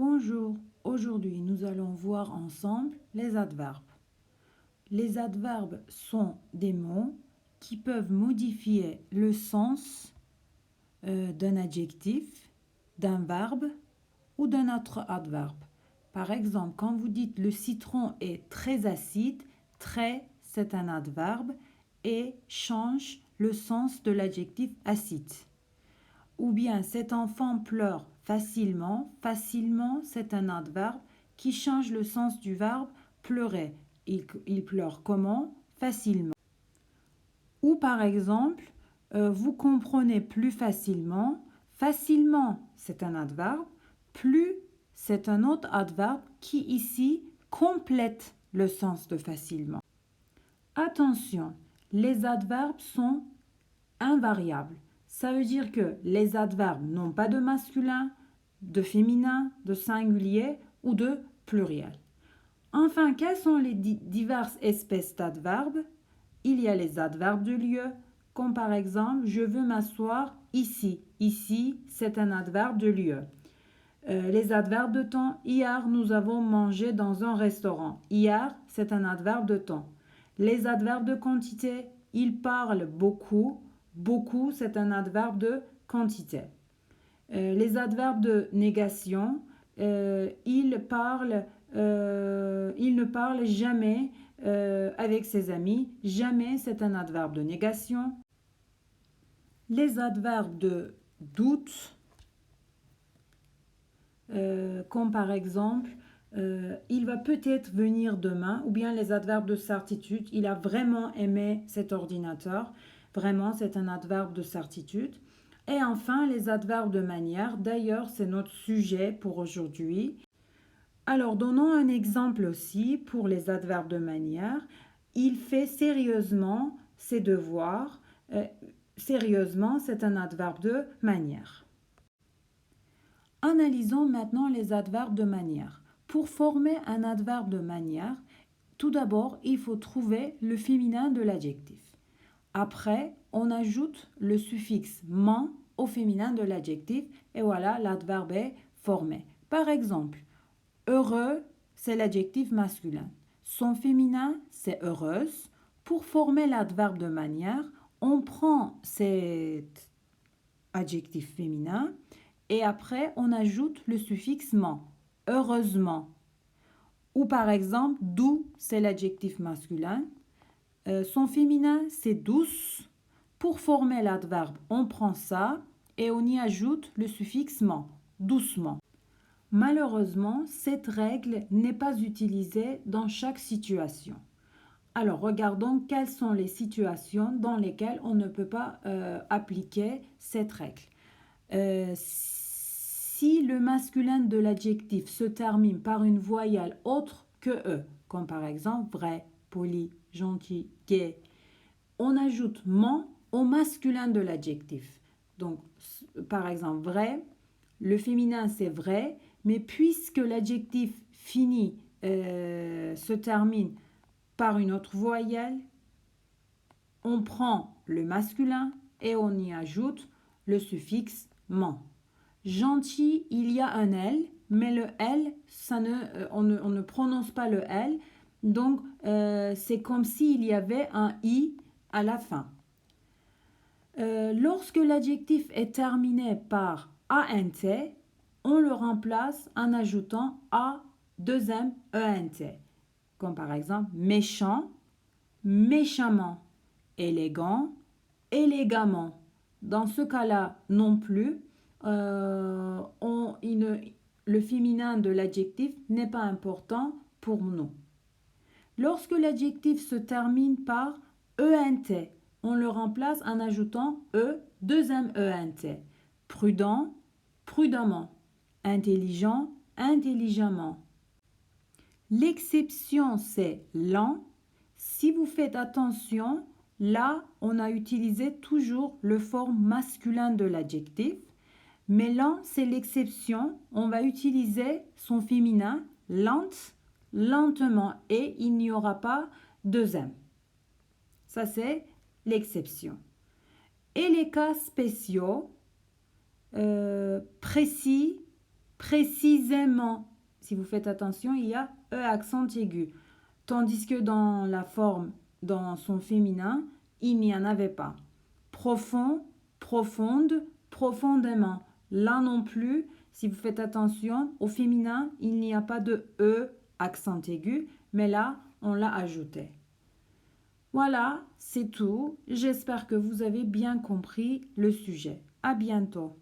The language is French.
Bonjour, aujourd'hui nous allons voir ensemble les adverbes. Les adverbes sont des mots qui peuvent modifier le sens d'un adjectif, d'un verbe ou d'un autre adverbe. Par exemple, quand vous dites le citron est très acide, très c'est un adverbe et change le sens de l'adjectif acide. Ou bien cet enfant pleure facilement. Facilement, c'est un adverbe qui change le sens du verbe pleurer. Il pleure comment? Facilement. Ou par exemple, vous comprenez plus facilement. Facilement, c'est un adverbe. Plus, c'est un autre adverbe qui ici complète le sens de facilement. Attention, les adverbes sont invariables. Ça veut dire que les adverbes n'ont pas de masculin, de féminin, de singulier ou de pluriel. Enfin, quelles sont les diverses espèces d'adverbes? Il y a les adverbes de lieu, comme par exemple, je veux m'asseoir ici. Ici, c'est un adverbe de lieu. Les adverbes de temps, hier, nous avons mangé dans un restaurant. Hier, c'est un adverbe de temps. Les adverbes de quantité, il parle beaucoup. Beaucoup, c'est un adverbe de quantité. Les adverbes de négation, il ne parle jamais avec ses amis. Jamais, c'est un adverbe de négation. Les adverbes de doute, comme par exemple, il va peut-être venir demain, ou bien les adverbes de certitude, il a vraiment aimé cet ordinateur. Vraiment, c'est un adverbe de certitude. Et enfin, les adverbes de manière. D'ailleurs, c'est notre sujet pour aujourd'hui. Alors, donnons un exemple aussi pour les adverbes de manière. Il fait sérieusement ses devoirs. Sérieusement, c'est un adverbe de manière. Analysons maintenant les adverbes de manière. Pour former un adverbe de manière, tout d'abord, il faut trouver le féminin de l'adjectif. Après, on ajoute le suffixe man au féminin de l'adjectif et voilà, l'adverbe est formé. Par exemple, heureux, c'est l'adjectif masculin. Son féminin, c'est heureuse. Pour former l'adverbe de manière, on prend cet adjectif féminin et après, on ajoute le suffixe man, heureusement. Ou par exemple, doux, c'est l'adjectif masculin. Son féminin, c'est douce. Pour former l'adverbe, on prend ça et on y ajoute le suffixe man, doucement. Malheureusement, cette règle n'est pas utilisée dans chaque situation. Alors, regardons quelles sont les situations dans lesquelles on ne peut pas appliquer cette règle. Si le masculin de l'adjectif se termine par une voyelle autre que E, comme par exemple vrai, poli, gentil, gai, on ajoute man au masculin de l'adjectif. Donc, par exemple, vrai, le féminin c'est vrai, mais puisque l'adjectif fini se termine par une autre voyelle, on prend le masculin et on y ajoute le suffixe man. Gentil, il y a un L, mais le L, on ne prononce pas le L, donc c'est comme s'il y avait un I à la fin. Lorsque l'adjectif est terminé par ANT, on le remplace en ajoutant A, 2M, ENT. Comme par exemple méchant, méchamment, élégant, élégamment. Dans ce cas-là non plus, le féminin de l'adjectif n'est pas important pour nous. Lorsque l'adjectif se termine par ENT, on le remplace en ajoutant E, 2M ENT. Prudent, prudemment. Intelligent, intelligemment. L'exception, c'est lent. Si vous faites attention, là, on a utilisé toujours le forme masculin de l'adjectif. Mais lent, c'est l'exception. On va utiliser son féminin, lente, lentement, et il n'y aura pas de M. Ça, c'est l'exception. Et les cas spéciaux, précis, Précisément, si vous faites attention, il y a E accent aigu. Tandis que dans la forme, dans son féminin, il n'y en avait pas. Profond, profonde, profondément. Là non plus, si vous faites attention, au féminin, il n'y a pas de E accent aigu, mais là, on l'a ajouté. Voilà, c'est tout. J'espère que vous avez bien compris le sujet. À bientôt.